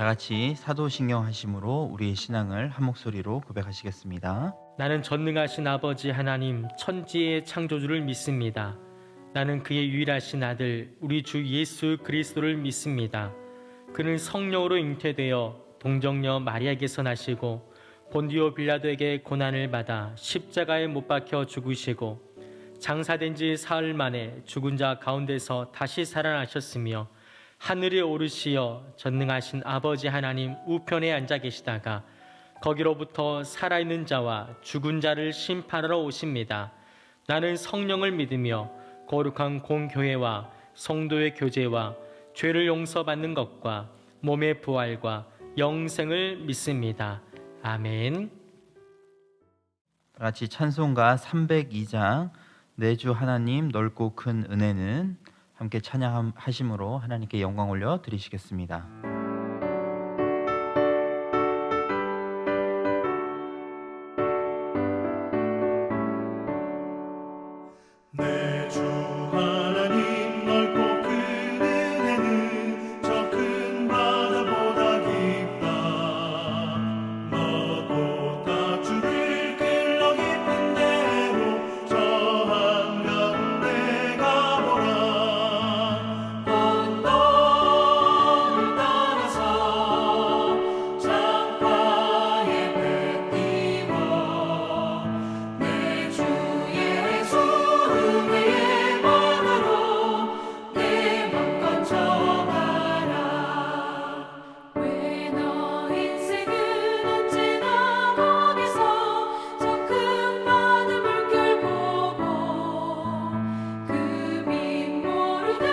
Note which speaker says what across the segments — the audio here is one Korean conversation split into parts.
Speaker 1: 다 같이 사도신경 하심으로 우리의 신앙을 한 목소리로 고백하시겠습니다.
Speaker 2: 나는 전능하신 아버지 하나님 천지의 창조주를 믿습니다. 나는 그의 유일하신 아들 우리 주 예수 그리스도를 믿습니다. 그는 성령으로 잉태되어 동정녀 마리아에게서 나시고 본디오 빌라도에게 고난을 받아 십자가에 못 박혀 죽으시고 장사된 지 사흘 만에 죽은 자 가운데서 다시 살아나셨으며 하늘에 오르시어 전능하신 아버지 하나님 우편에 앉아 계시다가 거기로부터 살아있는 자와 죽은 자를 심판하러 오십니다. 나는 성령을 믿으며 거룩한 공교회와 성도의 교제와 죄를 용서받는 것과 몸의 부활과 영생을 믿습니다. 아멘.
Speaker 1: 다 같이 찬송가 302장 내 주 하나님 넓고 큰 은혜는 함께 찬양하심으로 하나님께 영광 올려 드리시겠습니다.
Speaker 3: 내 주 하나님 넓고 큰 은혜는 저 큰 바다보다 깊다. 너도 다 주를 길러 깊은 대로 저 한가운데 가보라. 언덕을 따라서 창가에 배 띄워 내 주 예수 은혜의 바다로 내 맘껏 져가라. 왜 너 인생은 언제나 거기서 저 큰 바다 물결 보고 그 밑 모르는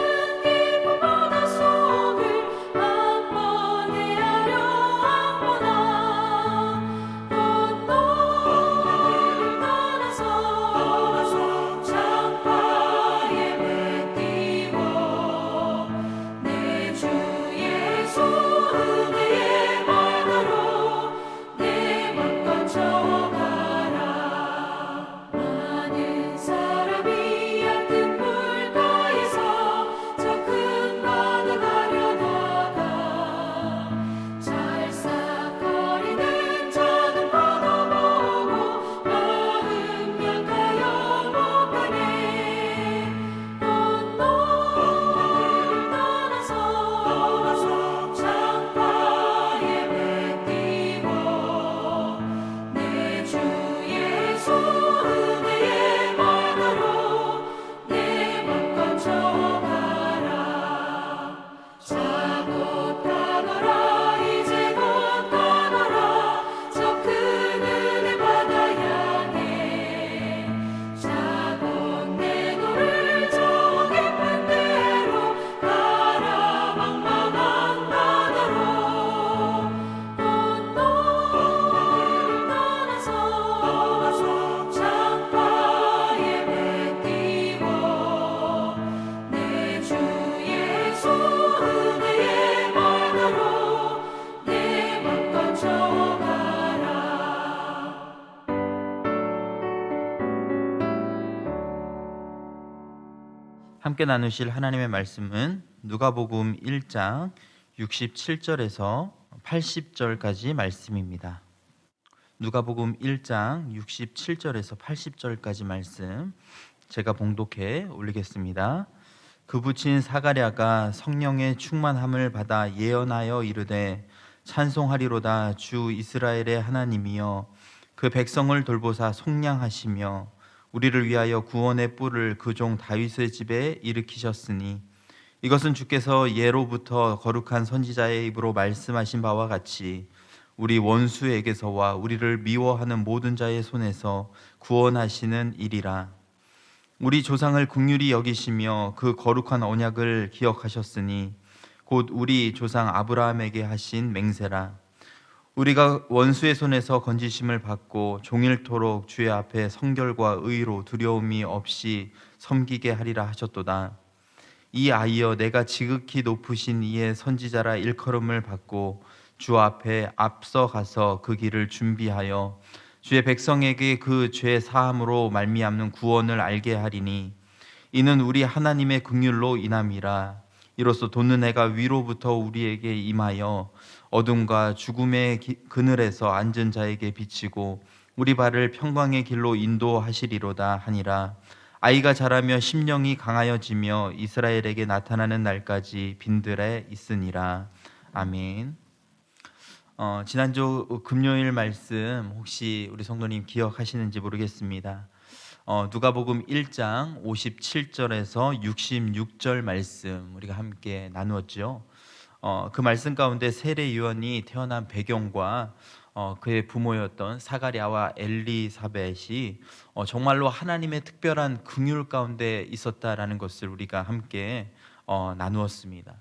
Speaker 3: 깊은 바다 속을 한 번 헤아려 한번아. 언덕을 따라서 창가에 배 띄워 내 주 예수 은혜의 바다로 내 맘껏 져가라. 많은 사람이 얕은 물가에서 저 큰 바다 가려다가 찰싹거리는 작은 파도 보고 마음 약하여 못 가네. 언덕을 따라서 창가에 배 띄워 내 주 예수 은혜의 바다로 내 맘껏 져가라. 자 곧 가거라 이제 곧 가거라 저 큰 은혜 바다 향해. 자 곧 내 너를 저 깊은 데로 가라 망망한 바다로. 언덕을 따라서 창가에 배 띄워 내 주 예수 은혜의 바다로 내 맘껏 져가라.
Speaker 1: 함께 나누실 하나님의 말씀은 누가복음 1장 67절에서 80절까지 말씀입니다. 누가복음 1장 67절에서 80절까지 말씀 제가 봉독해 올리겠습니다. 그 부친 사가랴가 성령의 충만함을 받아 예언하여 이르되 찬송하리로다 주 이스라엘의 하나님이여 그 백성을 돌보사 속량하시며 우리를 위하여 구원의 뿔을 그 종 다윗의 집에 일으키셨으니 이것은 주께서 예로부터 거룩한 선지자의 입으로 말씀하신 바와 같이 우리 원수에게서와 우리를 미워하는 모든 자의 손에서 구원하시는 일이라. 우리 조상을 긍휼히 여기시며 그 거룩한 언약을 기억하셨으니 곧 우리 조상 아브라함에게 하신 맹세라. 우리가 원수의 손에서 건지심을 받고 종일토록 주의 앞에 성결과 의로 두려움이 없이 섬기게 하리라 하셨도다. 이 아이여 내가 지극히 높으신 이의 선지자라 일컬음을 받고 주 앞에 앞서가서 그 길을 준비하여 주의 백성에게 그 죄 사함으로 말미암는 구원을 알게 하리니 이는 우리 하나님의 긍휼로 인함이라. 이로써 돋는 해가 위로부터 우리에게 임하여 어둠과 죽음의 그늘에서 앉은 자에게 비치고 우리 발을 평강의 길로 인도하시리로다 하니라. 아이가 자라며 심령이 강하여지며 이스라엘에게 나타나는 날까지 빈들에 있으니라. 아멘. 지난주 금요일 말씀 혹시 우리 성도님 기억하시는지 모르겠습니다. 누가복음 1장 57절에서 66절 말씀 우리가 함께 나누었죠. 그 말씀 가운데 세례 요한이 태어난 배경과 그의 부모였던 사가랴와 엘리사벳이 정말로 하나님의 특별한 긍휼 가운데 있었다라는 것을 우리가 함께 나누었습니다.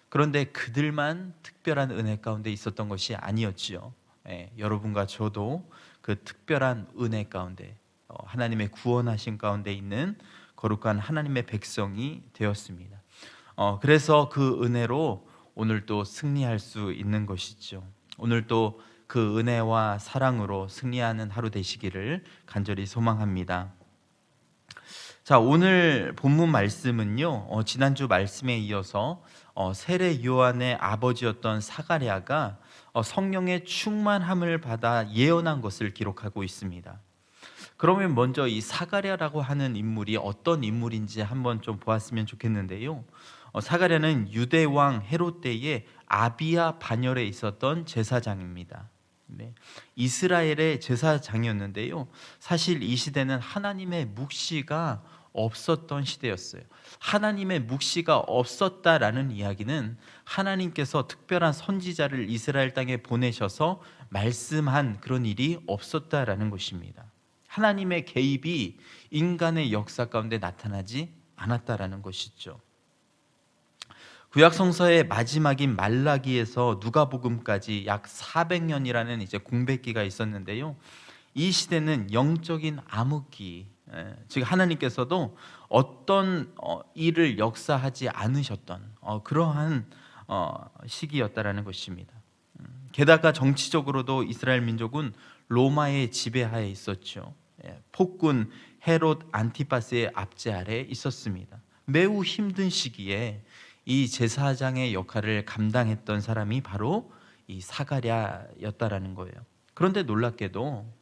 Speaker 1: 그런데 그들만 특별한 은혜 가운데 있었던 것이 아니었지요. 여러분과 저도 그 특별한 은혜 가운데 하나님의 구원하신 가운데 있는 거룩한 하나님의 백성이 되었습니다. 그래서 그 은혜로 오늘 또 승리할 수 있는 것이죠. 오늘 또 그 은혜와 사랑으로 승리하는 하루 되시기를 간절히 소망합니다. 자, 오늘 본문 말씀은요, 지난주 말씀에 이어서 세례 요한의 아버지였던 사가랴가 성령의 충만함을 받아 예언한 것을 기록하고 있습니다. 그러면 먼저 이 사가랴라고 하는 인물이 어떤 인물인지 한번 좀 보았으면 좋겠는데요. 사가랴는 유대 왕 헤롯 때에 아비야 반열에 있었던 제사장입니다. 네. 이스라엘의 제사장이었는데요. 사실 이 시대는 하나님의 묵시가 없었던 시대였어요. 하나님의 묵시가 없었다라는 이야기는 하나님께서 특별한 선지자를 이스라엘 땅에 보내셔서 말씀한 그런 일이 없었다라는 것입니다. 하나님의 개입이 인간의 역사 가운데 나타나지 않았다라는 것이죠. 구약 성서의 마지막인 말라기에서 누가복음까지 약 400년이라는 이제 공백기가 있었는데요. 이 시대는 영적인 암흑기, 즉 하나님께서도 어떤 일을 역사하지 않으셨던 그러한 시기였다라는 것입니다. 게다가 정치적으로도 이스라엘 민족은 로마의 지배하에 있었죠. 폭군 헤롯 안티파스의 압제 아래 있었습니다. 매우 힘든 시기에 이 제사장의 역할을 감당했던 사람이 바로 이 사가랴였다라는 거예요. 그런데 놀랍게도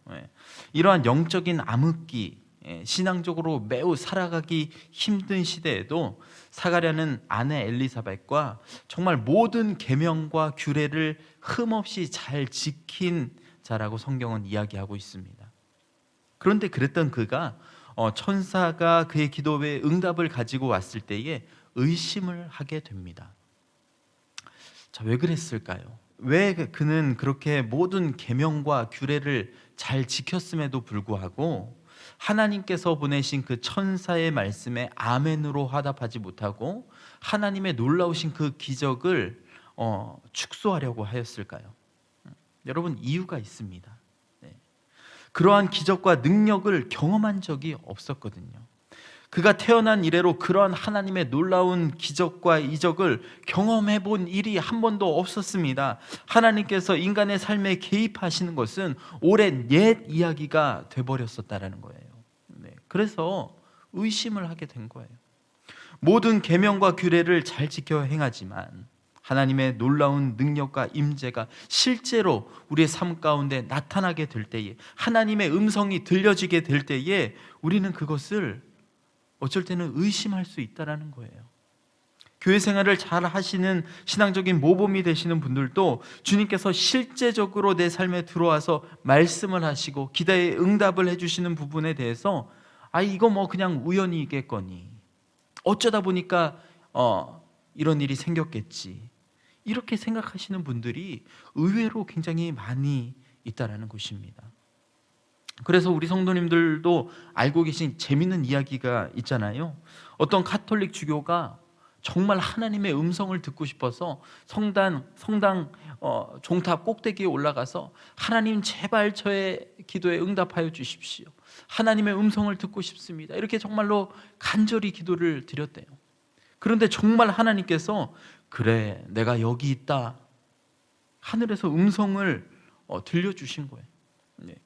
Speaker 1: 이러한 영적인 암흑기, 신앙적으로 매우 살아가기 힘든 시대에도 사가랴는 아내 엘리사벳과 정말 모든 계명과 규례를 흠없이 잘 지킨 자라고 성경은 이야기하고 있습니다. 그런데 그랬던 그가 천사가 그의 기도에 응답을 가지고 왔을 때에 의심을 하게 됩니다. 자, 왜 그랬을까요? 왜 그는 그렇게 모든 계명과 규례를 잘 지켰음에도 불구하고 하나님께서 보내신 그 천사의 말씀에 아멘으로 화답하지 못하고 하나님의 놀라우신 그 기적을 축소하려고 하였을까요? 여러분, 이유가 있습니다. 그러한 기적과 능력을 경험한 적이 없었거든요. 그가 태어난 이래로 그러한 하나님의 놀라운 기적과 이적을 경험해 본 일이 한 번도 없었습니다. 하나님께서 인간의 삶에 개입하시는 것은 오랜 옛 이야기가 돼버렸었다라는 거예요. 그래서 의심을 하게 된 거예요. 모든 계명과 규례를 잘 지켜 행하지만 하나님의 놀라운 능력과 임재가 실제로 우리의 삶 가운데 나타나게 될 때에, 하나님의 음성이 들려지게 될 때에 우리는 그것을 어쩔 때는 의심할 수 있다는 거예요. 교회 생활을 잘 하시는 신앙적인 모범이 되시는 분들도 주님께서 실제적으로 내 삶에 들어와서 말씀을 하시고 기도에 응답을 해주시는 부분에 대해서 이거 뭐 그냥 우연이겠거니, 어쩌다 보니까 이런 일이 생겼겠지, 이렇게 생각하시는 분들이 의외로 굉장히 많이 있다라는 것입니다. 그래서 우리 성도님들도 알고 계신 재미있는 이야기가 있잖아요. 어떤 카톨릭 주교가 정말 하나님의 음성을 듣고 싶어서 성당 종탑 꼭대기에 올라가서 하나님 제발 저의 기도에 응답하여 주십시오, 하나님의 음성을 듣고 싶습니다, 이렇게 정말로 간절히 기도를 드렸대요. 그런데 정말 하나님께서 그래, 내가 여기 있다, 하늘에서 음성을 들려주신 거예요.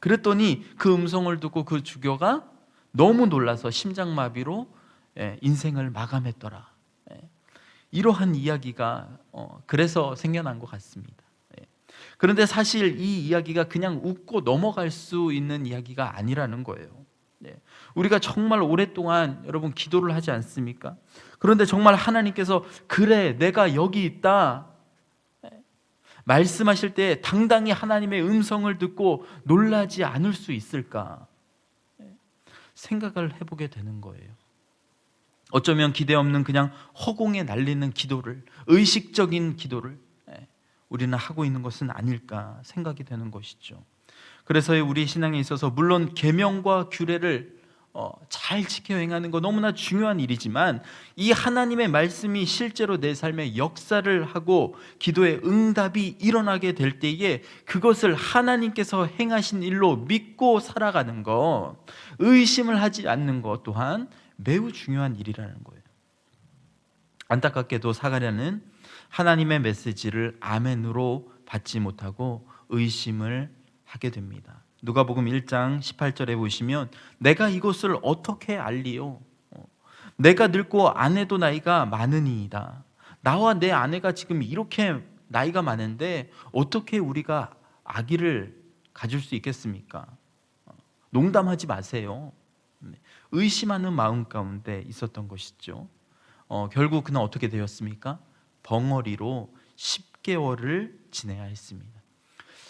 Speaker 1: 그랬더니 그 음성을 듣고 그 주교가 너무 놀라서 심장마비로 인생을 마감했더라. 이러한 이야기가 그래서 생겨난 것 같습니다. 예. 그런데 사실 이 이야기가 그냥 웃고 넘어갈 수 있는 이야기가 아니라는 거예요. 예. 우리가 정말 오랫동안 여러분 기도를 하지 않습니까? 그런데 정말 하나님께서 그래 내가 여기 있다 말씀하실 때 당당히 하나님의 음성을 듣고 놀라지 않을 수 있을까 생각을 해보게 되는 거예요. 어쩌면 기대 없는 그냥 허공에 날리는 기도를, 의식적인 기도를 우리는 하고 있는 것은 아닐까 생각이 되는 것이죠. 그래서 우리 신앙에 있어서 물론 계명과 규례를 잘 지켜 행하는 거 너무나 중요한 일이지만 이 하나님의 말씀이 실제로 내 삶에 역사를 하고 기도의 응답이 일어나게 될 때에 그것을 하나님께서 행하신 일로 믿고 살아가는 것, 의심을 하지 않는 것 또한 매우 중요한 일이라는 거예요. 안타깝게도 사가랴는 하나님의 메시지를 아멘으로 받지 못하고 의심을 하게 됩니다. 누가복음 1장 18절에 보시면 내가 이것을 어떻게 알리요? 내가 늙고 아내도 나이가 많으니이다. 나와 내 아내가 지금 이렇게 나이가 많은데 어떻게 우리가 아기를 가질 수 있겠습니까? 농담하지 마세요. 의심하는 마음 가운데 있었던 것이죠. 결국 그는 어떻게 되었습니까? 벙어리로 10개월을 지내야 했습니다.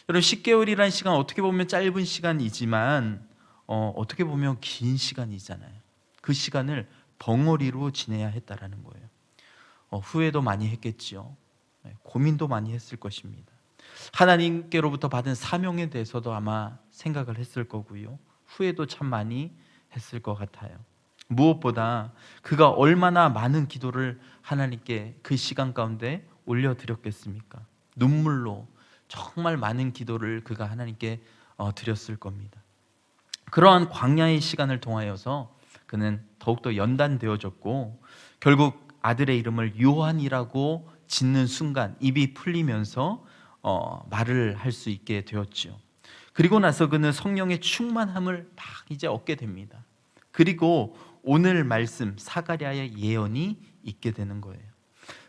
Speaker 1: 여러분 10개월이라는 시간 어떻게 보면 짧은 시간이지만 어떻게 보면 긴 시간이잖아요. 그 시간을 벙어리로 지내야 했다라는 거예요. 후회도 많이 했겠지요. 고민도 많이 했을 것입니다. 하나님께로부터 받은 사명에 대해서도 아마 생각을 했을 거고요. 후회도 참 많이 했을 것 같아요. 무엇보다 그가 얼마나 많은 기도를 하나님께 그 시간 가운데 올려드렸겠습니까? 눈물로 정말 많은 기도를 그가 하나님께 드렸을 겁니다. 그러한 광야의 시간을 통하여서 그는 더욱더 연단되어졌고 결국 아들의 이름을 요한이라고 짓는 순간 입이 풀리면서 말을 할 수 있게 되었죠. 그리고 나서 그는 성령의 충만함을 막 이제 얻게 됩니다. 그리고 오늘 말씀 사가랴의 예언이 있게 되는 거예요.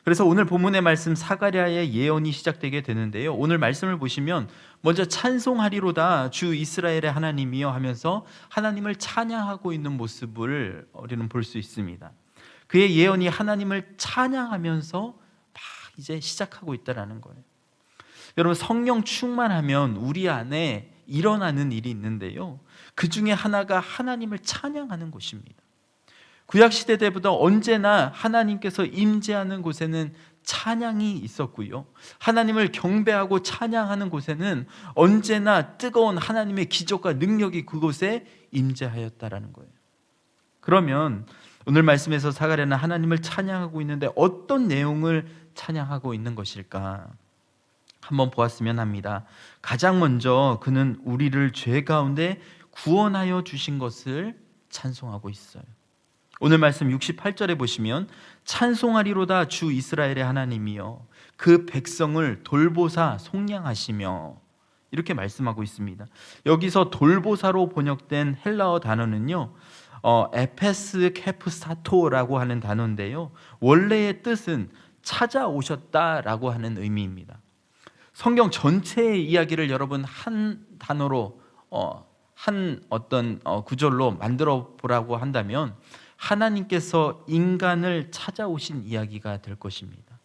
Speaker 1: 그래서 오늘 본문의 말씀 사가랴의 예언이 시작되게 되는데요. 오늘 말씀을 보시면 먼저 찬송하리로다 주 이스라엘의 하나님이여 하면서 하나님을 찬양하고 있는 모습을 우리는 볼 수 있습니다. 그의 예언이 하나님을 찬양하면서 막 이제 시작하고 있다라는 거예요. 여러분 성령 충만하면 우리 안에 일어나는 일이 있는데요. 그 중에 하나가 하나님을 찬양하는 것입니다. 구약시대 때부터 언제나 하나님께서 임재하는 곳에는 찬양이 있었고요. 하나님을 경배하고 찬양하는 곳에는 언제나 뜨거운 하나님의 기적과 능력이 그곳에 임재하였다라는 거예요. 그러면 오늘 말씀에서 사가랴는 하나님을 찬양하고 있는데 어떤 내용을 찬양하고 있는 것일까? 한번 보았으면 합니다. 가장 먼저 그는 우리를 죄 가운데 구원하여 주신 것을 찬송하고 있어요. 오늘 말씀 68절에 보시면 찬송하리로다 주 이스라엘의 하나님이여 그 백성을 돌보사 속량하시며 이렇게 말씀하고 있습니다. 여기서 돌보사로 번역된 헬라어 단어는요 에페스 케프사토라고 하는 단어인데요 원래의 뜻은 찾아오셨다라고 하는 의미입니다. 성경 전체의 이야기를 여러분 한 단어로 한 어떤 구절로 만들어 보라고 한다면 하나님께서 인간을 찾아오신 이야기가 될 것입니다.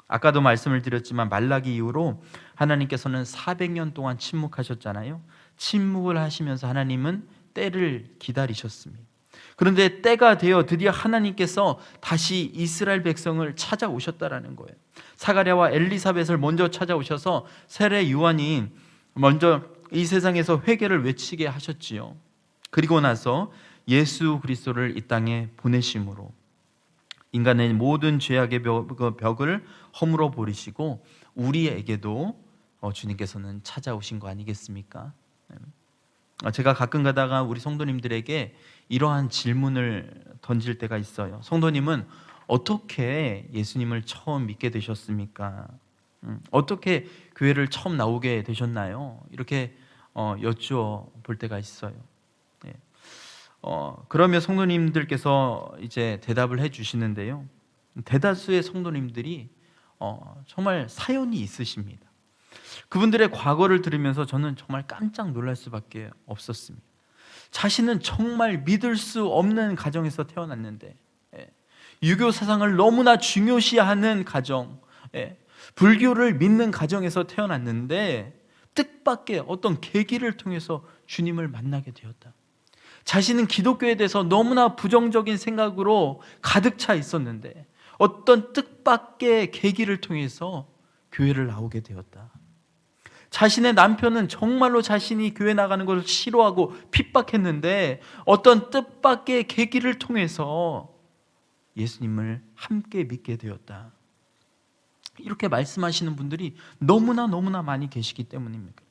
Speaker 1: 아까도 말씀을 드렸지만 말라기 이후로 하나님께서는 400년 동안 침묵하셨잖아요. 침묵을 하시면서 하나님은 때를 기다리셨습니다. 그런데 때가 되어 드디어 하나님께서 다시 이스라엘 백성을 찾아오셨다라는 거예요. 사가랴와 엘리사벳을 먼저 찾아오셔서 세례 요한이 먼저 이 세상에서 회개를 외치게 하셨지요. 그리고 나서 예수 그리스도를 이 땅에 보내심으로 인간의 모든 죄악의 벽을 허물어 버리시고 우리에게도 주님께서는 찾아오신 거 아니겠습니까? 제가 가끔 가다가 우리 성도님들에게 이러한 질문을 던질 때가 있어요. 성도님은 어떻게 예수님을 처음 믿게 되셨습니까? 어떻게 교회를 처음 나오게 되셨나요? 이렇게 여쭈어 때가 있어요. 그러면 성도님들께서 이제 대답을 해 주시는데요. 대다수의 성도님들이 정말 사연이 있으십니다. 그분들의 과거를 들으면서 저는 정말 깜짝 놀랄 수밖에 없었습니다. 자신은 정말 믿을 수 없는 가정에서 태어났는데, 유교 사상을 너무나 중요시하는 가정, 불교를 믿는 가정에서 태어났는데 뜻밖의 어떤 계기를 통해서 주님을 만나게 되었다. 자신은 기독교에 대해서 너무나 부정적인 생각으로 가득 차 있었는데 어떤 뜻밖의 계기를 통해서 교회를 나오게 되었다. 자신의 남편은 정말로 자신이 교회 나가는 것을 싫어하고 핍박했는데 어떤 뜻밖의 계기를 통해서 예수님을 함께 믿게 되었다. 이렇게 말씀하시는 분들이 너무나 많이 계시기 때문입니다.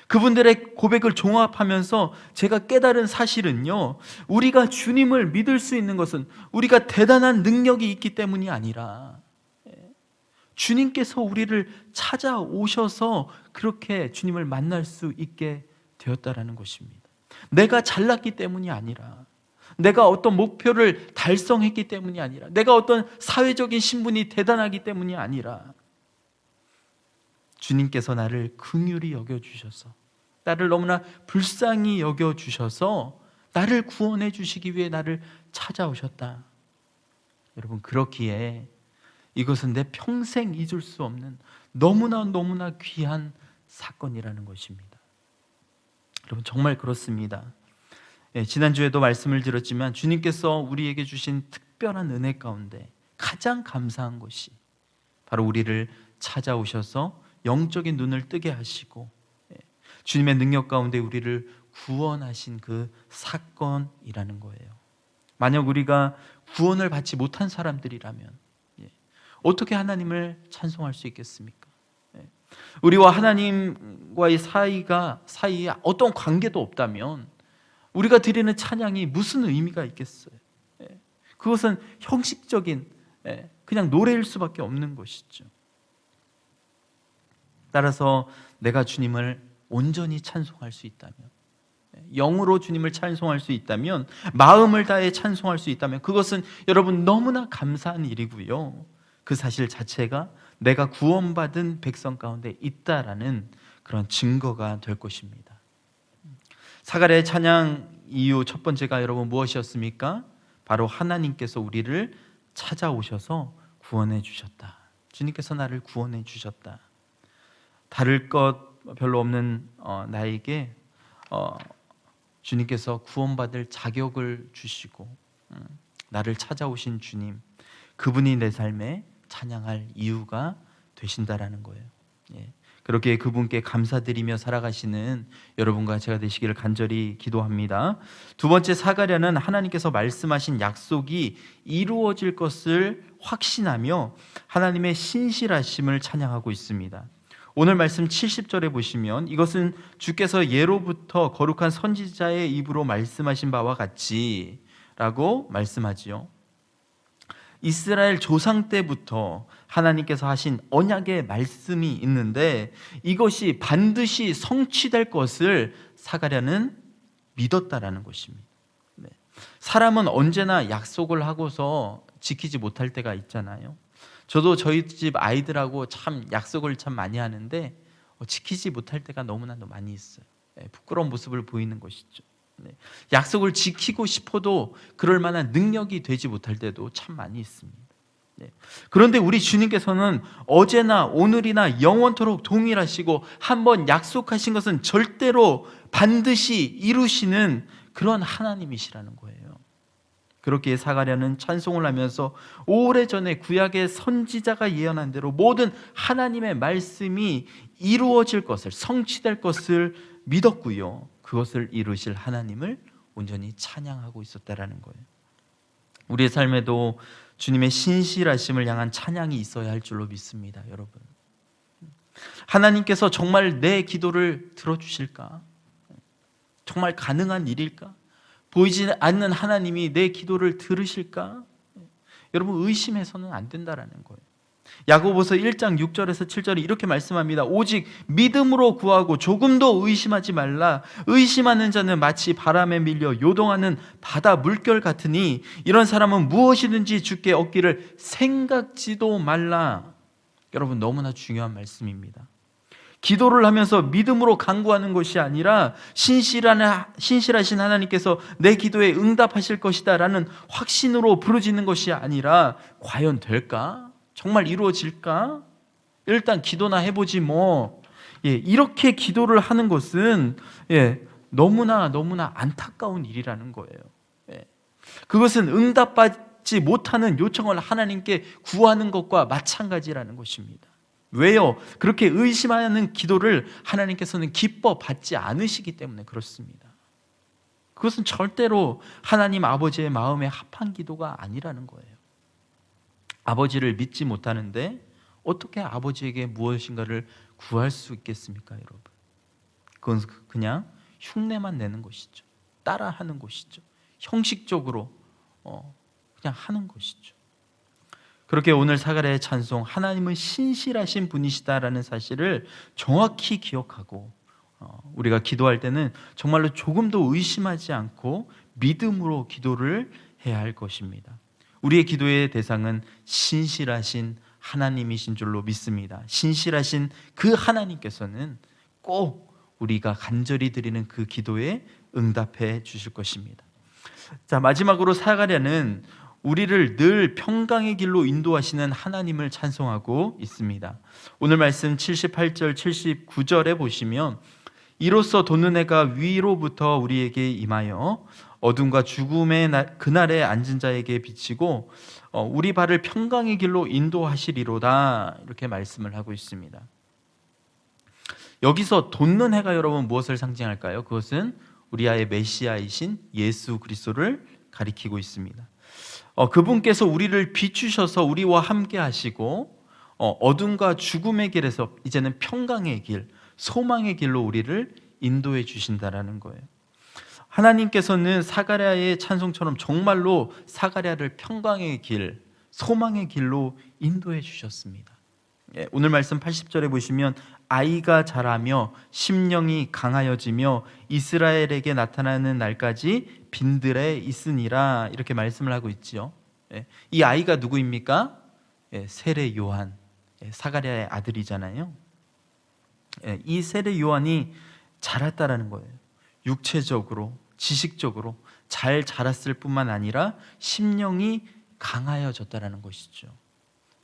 Speaker 1: 그분들의 고백을 종합하면서 제가 깨달은 사실은요, 우리가 주님을 믿을 수 있는 것은 우리가 대단한 능력이 있기 때문이 아니라 주님께서 우리를 찾아오셔서 그렇게 주님을 만날 수 있게 되었다라는 것입니다. 내가 잘났기 때문이 아니라, 내가 어떤 목표를 달성했기 때문이 아니라, 내가 어떤 사회적인 신분이 대단하기 때문이 아니라 주님께서 나를 긍휼히 여겨주셔서, 나를 너무나 불쌍히 여겨주셔서 나를 구원해 주시기 위해 나를 찾아오셨다. 여러분, 그렇기에 이것은 내 평생 잊을 수 없는 너무나 귀한 사건이라는 것입니다. 여러분, 정말 그렇습니다. 지난주에도 말씀을 드렸지만 주님께서 우리에게 주신 특별한 은혜 가운데 가장 감사한 것이 바로 우리를 찾아오셔서 영적인 눈을 뜨게 하시고 주님의 능력 가운데 우리를 구원하신 그 사건이라는 거예요. 만약 우리가 구원을 받지 못한 사람들이라면 어떻게 하나님을 찬송할 수 있겠습니까? 우리와 하나님과의 사이에 어떤 관계도 없다면 우리가 드리는 찬양이 무슨 의미가 있겠어요? 그것은 형식적인 그냥 노래일 수밖에 없는 것이죠. 따라서 내가 주님을 온전히 찬송할 수 있다면, 영으로 주님을 찬송할 수 있다면, 마음을 다해 찬송할 수 있다면 그것은 여러분 너무나 감사한 일이고요, 그 사실 자체가 내가 구원받은 백성 가운데 있다라는 그런 증거가 될 것입니다. 사가랴의 찬양 이유 첫 번째가 여러분 무엇이었습니까? 바로 하나님께서 우리를 찾아오셔서 구원해 주셨다. 주님께서 나를 구원해 주셨다. 다를 것 별로 없는 나에게 주님께서 구원받을 자격을 주시고 나를 찾아오신 주님, 그분이 내 삶에 찬양할 이유가 되신다라는 거예요. 그렇게 그분께 감사드리며 살아가시는 여러분과 제가 되시기를 간절히 기도합니다. 두 번째, 사가랴는 하나님께서 말씀하신 약속이 이루어질 것을 확신하며 하나님의 신실하심을 찬양하고 있습니다. 오늘 말씀 70절에 보시면 이것은 주께서 예로부터 거룩한 선지자의 입으로 말씀하신 바와 같이 라고 말씀하지요. 이스라엘 조상 때부터 하나님께서 하신 언약의 말씀이 있는데 이것이 반드시 성취될 것을 사가랴는 믿었다라는 것입니다. 사람은 언제나 약속을 하고서 지키지 못할 때가 있잖아요. 저도 저희 집 아이들하고 참 약속을 참 많이 하는데 지키지 못할 때가 너무나 많이 있어요. 부끄러운 모습을 보이는 것이죠. 약속을 지키고 싶어도 그럴 만한 능력이 되지 못할 때도 참 많이 있습니다. 그런데 우리 주님께서는 어제나 오늘이나 영원토록 동일하시고 한번 약속하신 것은 절대로 반드시 이루시는 그런 하나님이시라는 거예요. 그렇게 사가랴는 찬송을 하면서 오래전에 구약의 선지자가 예언한 대로 모든 하나님의 말씀이 이루어질 것을, 성취될 것을 믿었고요, 그것을 이루실 하나님을 온전히 찬양하고 있었다라는 거예요. 우리의 삶에도 주님의 신실하심을 향한 찬양이 있어야 할 줄로 믿습니다. 여러분, 하나님께서 정말 내 기도를 들어주실까? 정말 가능한 일일까? 보이지 않는 하나님이 내 기도를 들으실까? 여러분, 의심해서는 안 된다라는 거예요. 야고보서 1장 6절에서 7절에 이렇게 말씀합니다. 오직 믿음으로 구하고 조금도 의심하지 말라. 의심하는 자는 마치 바람에 밀려 요동하는 바다 물결 같으니 이런 사람은 무엇이든지 주께 얻기를 생각지도 말라. 여러분, 너무나 중요한 말씀입니다. 기도를 하면서 믿음으로 간구하는 것이 아니라 신실하신 하나님께서 내 기도에 응답하실 것이다 라는 확신으로 부르짖는 것이 아니라 과연 될까? 정말 이루어질까? 일단 기도나 해보지 뭐. 이렇게 기도를 하는 것은 너무나 안타까운 일이라는 거예요. 그것은 응답받지 못하는 요청을 하나님께 구하는 것과 마찬가지라는 것입니다. 왜요? 그렇게 의심하는 기도를 하나님께서는 기뻐 받지 않으시기 때문에 그렇습니다. 그것은 절대로 하나님 아버지의 마음에 합한 기도가 아니라는 거예요. 아버지를 믿지 못하는데 어떻게 아버지에게 무엇인가를 구할 수 있겠습니까, 여러분? 그건 그냥 흉내만 내는 것이죠. 따라하는 것이죠. 형식적으로 그냥 하는 것이죠. 그렇게 오늘 사가랴의 찬송, 하나님은 신실하신 분이시다라는 사실을 정확히 기억하고 우리가 기도할 때는 정말로 조금도 의심하지 않고 믿음으로 기도를 해야 할 것입니다. 우리의 기도의 대상은 신실하신 하나님이신 줄로 믿습니다. 신실하신 그 하나님께서는 꼭 우리가 간절히 드리는 그 기도에 응답해 주실 것입니다. 자, 마지막으로 사가랴는 우리를 늘 평강의 길로 인도하시는 하나님을 찬송하고 있습니다. 오늘 말씀 78절 79절에 보시면 이로써 돋는 해가 위로부터 우리에게 임하여 어둠과 죽음의 그날에 앉은 자에게 비치고 우리 발을 평강의 길로 인도하시리로다, 이렇게 말씀을 하고 있습니다. 여기서 돋는 해가 여러분 무엇을 상징할까요? 그것은 우리의 메시아이신 예수 그리스도를 가리키고 있습니다. 그분께서 우리를 비추셔서 우리와 함께 하시고 어둠과 죽음의 길에서 이제는 평강의 길, 소망의 길로 우리를 인도해 주신다라는 거예요. 하나님께서는 사가랴의 찬송처럼 정말로 사가랴를 평강의 길, 소망의 길로 인도해 주셨습니다. 오늘 말씀 80절에 보시면 아이가 자라며 심령이 강하여지며 이스라엘에게 나타나는 날까지 빈들에 있으니라, 이렇게 말씀을 하고 있지요. 이 아이가 누구입니까? 세례 요한, 사가랴의 아들이잖아요. 이 세례 요한이 자랐다라는 거예요. 육체적으로, 지식적으로 잘 자랐을 뿐만 아니라 심령이 강하여졌다라는 것이죠.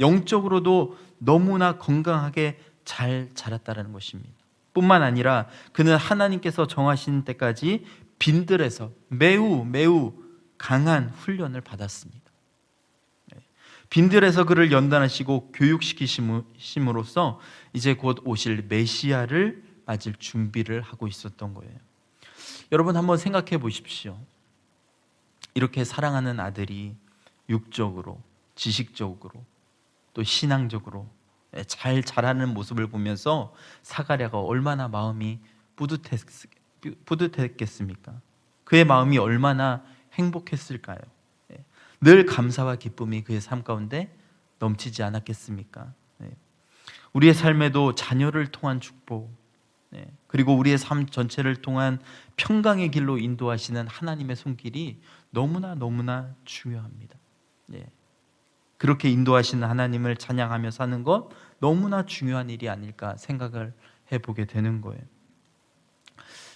Speaker 1: 영적으로도 너무나 건강하게 잘 자랐다는 것입니다. 뿐만 아니라 그는 하나님께서 정하신 때까지 빈들에서 매우 강한 훈련을 받았습니다. 빈들에서 그를 연단하시고 교육시키심으로써 이제 곧 오실 메시아를 맞을 준비를 하고 있었던 거예요. 여러분, 한번 생각해 보십시오. 이렇게 사랑하는 아들이 육적으로, 지식적으로, 또 신앙적으로 잘 자라는 모습을 보면서 사가랴가 얼마나 마음이 뿌듯했겠습니까? 그의 마음이 얼마나 행복했을까요? 늘 감사와 기쁨이 그의 삶 가운데 넘치지 않았겠습니까? 우리의 삶에도 자녀를 통한 축복, 그리고 우리의 삶 전체를 통한 평강의 길로 인도하시는 하나님의 손길이 너무나 중요합니다. 그렇게 인도하시는 하나님을 찬양하며 사는 것 너무나 중요한 일이 아닐까 생각을 해보게 되는 거예요.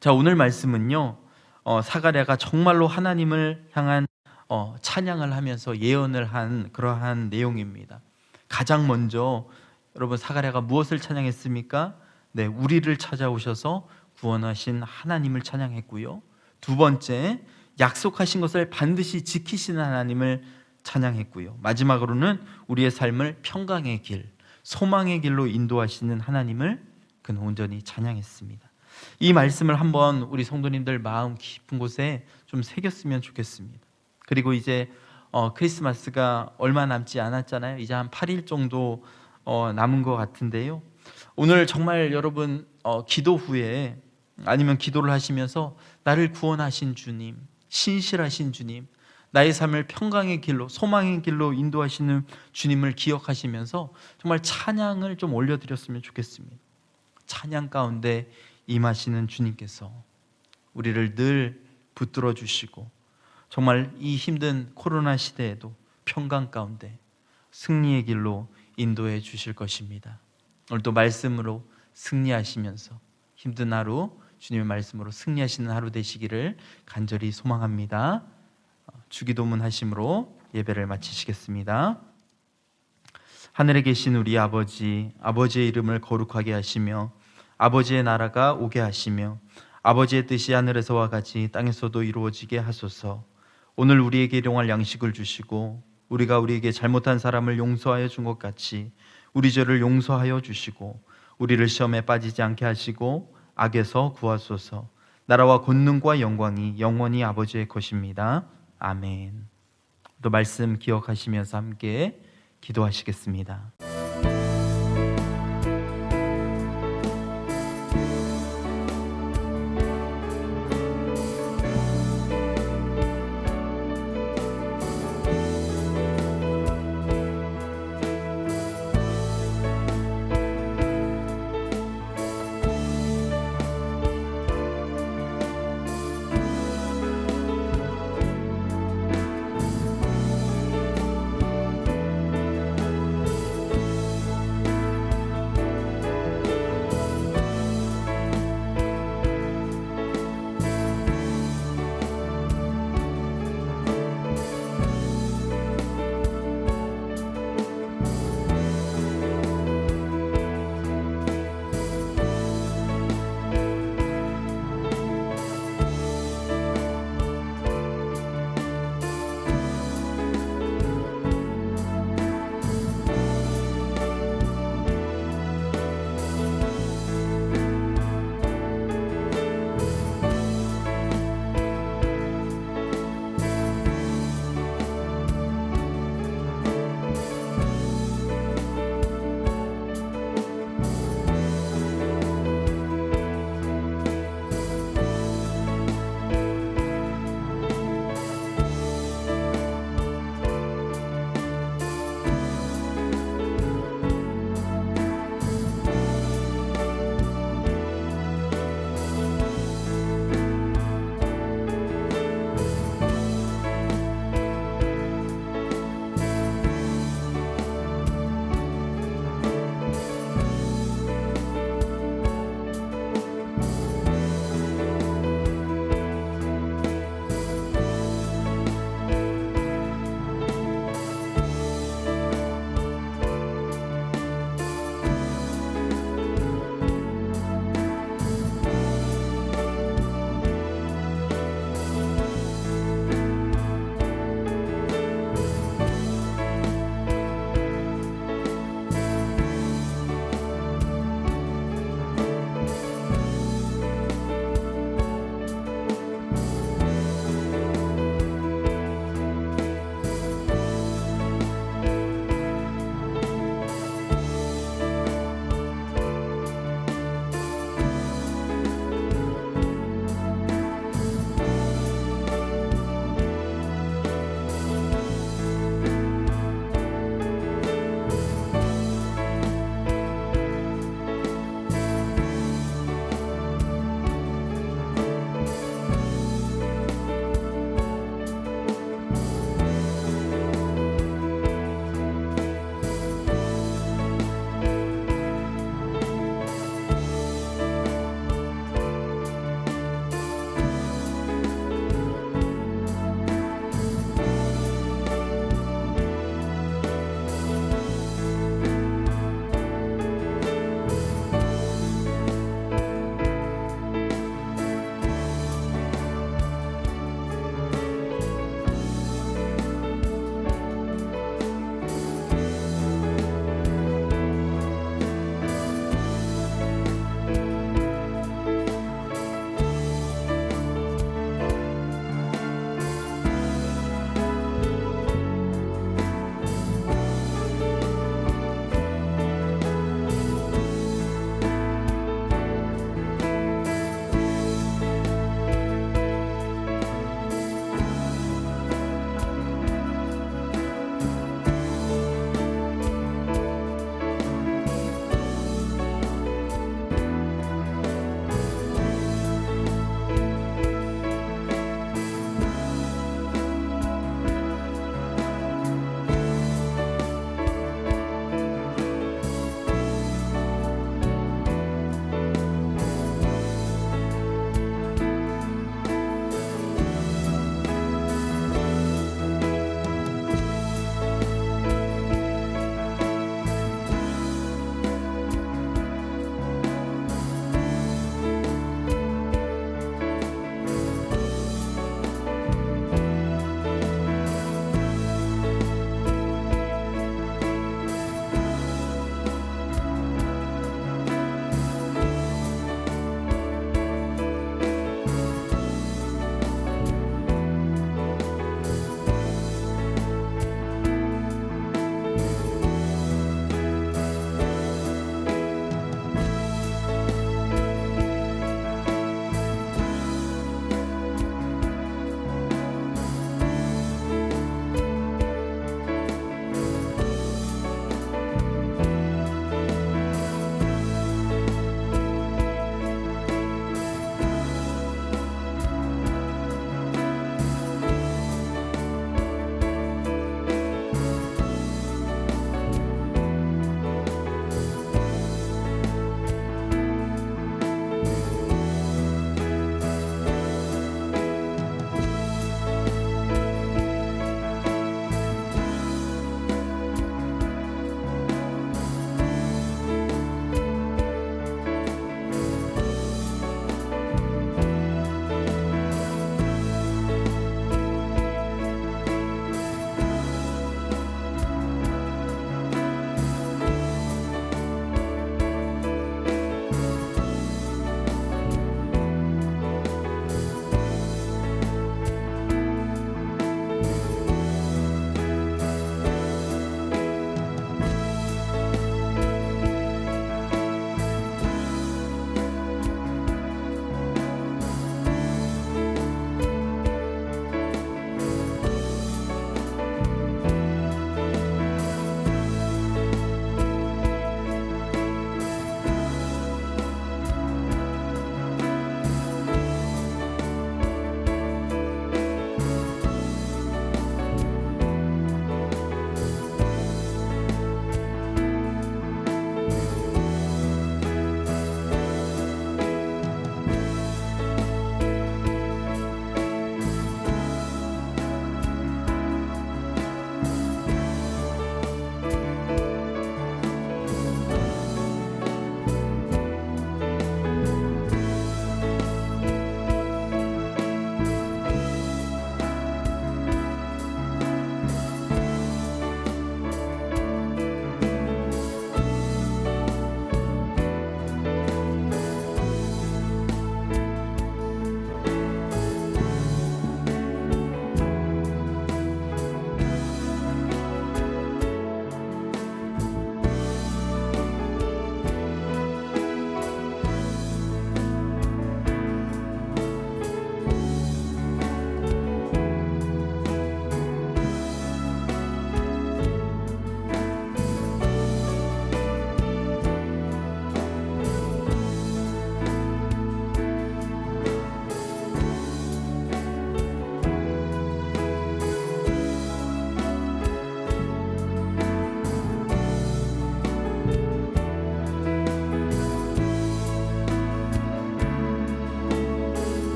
Speaker 1: 자, 오늘 말씀은요, 사가랴가 정말로 하나님을 향한 찬양을 하면서 예언을 한 그러한 내용입니다. 가장 먼저 여러분, 사가랴가 무엇을 찬양했습니까? 우리를 찾아오셔서 구원하신 하나님을 찬양했고요. 두 번째, 약속하신 것을 반드시 지키시는 하나님을 찬양했고요. 마지막으로는 우리의 삶을 평강의 길, 소망의 길로 인도하시는 하나님을 그는 온전히 찬양했습니다. 이 말씀을 한번 우리 성도님들 마음 깊은 곳에 좀 새겼으면 좋겠습니다. 그리고 이제 크리스마스가 얼마 남지 않았잖아요. 이제 한 8일 정도 남은 것 같은데요. 오늘 정말 여러분 기도 후에 아니면 기도를 하시면서 나를 구원하신 주님, 신실하신 주님, 나의 삶을 평강의 길로, 소망의 길로 인도하시는 주님을 기억하시면서 정말 찬양을 좀 올려드렸으면 좋겠습니다. 찬양 가운데 임하시는 주님께서 우리를 늘 붙들어 주시고 정말 이 힘든 코로나 시대에도 평강 가운데 승리의 길로 인도해 주실 것입니다. 오늘도 말씀으로 승리하시면서 힘든 하루 주님의 말씀으로 승리하시는 하루 되시기를 간절히 소망합니다. 주기도문 하심으로 예배를 마치시겠습니다. 하늘에 계신 우리 아버지, 아버지의 이름을 거룩하게 하시며 아버지의 나라가 오게 하시며 아버지의 뜻이 하늘에서와 같이 땅에서도 이루어지게 하소서. 오늘 우리에게 일용할 양식을 주시고 우리가 우리에게 잘못한 사람을 용서하여 준 것 같이 우리 죄를 용서하여 주시고 우리를 시험에 빠지지 않게 하시고 악에서 구하소서. 나라와 권능과 영광이 영원히 아버지의 것입니다. 아멘. 또 말씀 기억하시면서 함께 기도하시겠습니다.